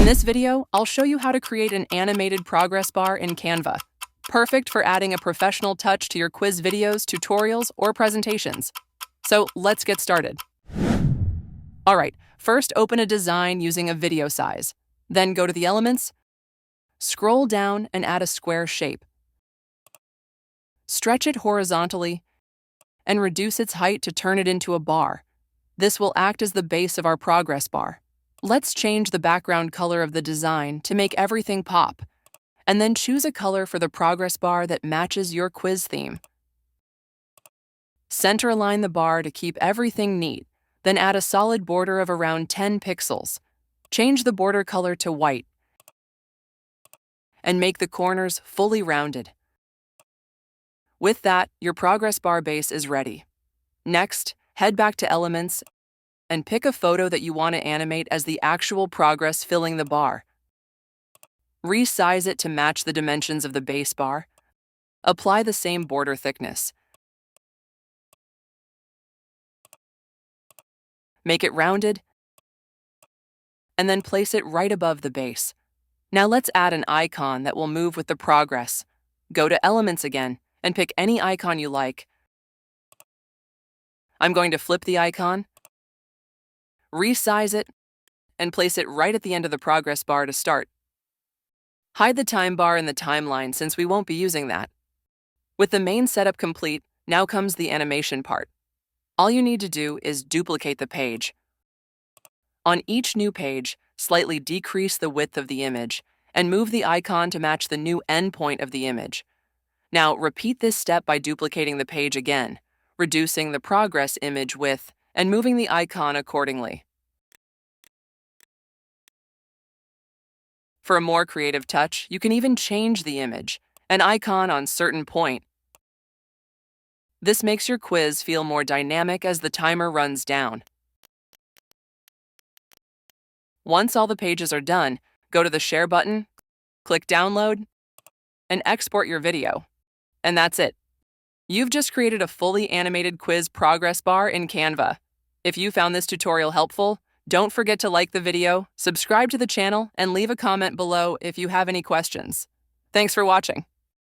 this video, I'll show you how to create an animated progress bar in Canva. Perfect for adding a professional touch to your quiz videos, tutorials, or presentations. So let's get started. Alright, first open a design using a video size. Then go to the elements, scroll down and add a square shape. Stretch it horizontally and reduce its height to turn it into a bar. This will act as the base of our progress bar. Let's change the background color of the design to make everything pop, and then choose a color for the progress bar that matches your quiz theme. Center align the bar to keep everything neat, then add a solid border of around 10 pixels. Change the border color to white and make the corners fully rounded. With that, your progress bar base is ready. Next, head back to Elements and pick a photo that you want to animate as the actual progress filling the bar. Resize it to match the dimensions of the base bar. Apply the same border thickness. Make it rounded, and then place it right above the base. Now let's add an icon that will move with the progress. Go to Elements again, and pick any icon you like. I'm going to flip the icon, resize it, and place it right at the end of the progress bar to start. Hide the time bar in the timeline since we won't be using that. With the main setup complete, now comes the animation part. All you need to do is duplicate the page. On each new page, slightly decrease the width of the image and move the icon to match the new endpoint of the image. Now repeat this step by duplicating the page again, reducing the progress image width and moving the icon accordingly. For a more creative touch, you can even change the image, an icon on certain point. This makes your quiz feel more dynamic as the timer runs down. Once all the pages are done, go to the Share button, click Download, and export your video. And that's it. You've just created a fully animated quiz progress bar in Canva. If you found this tutorial helpful, don't forget to like the video, subscribe to the channel, and leave a comment below if you have any questions. Thanks for watching.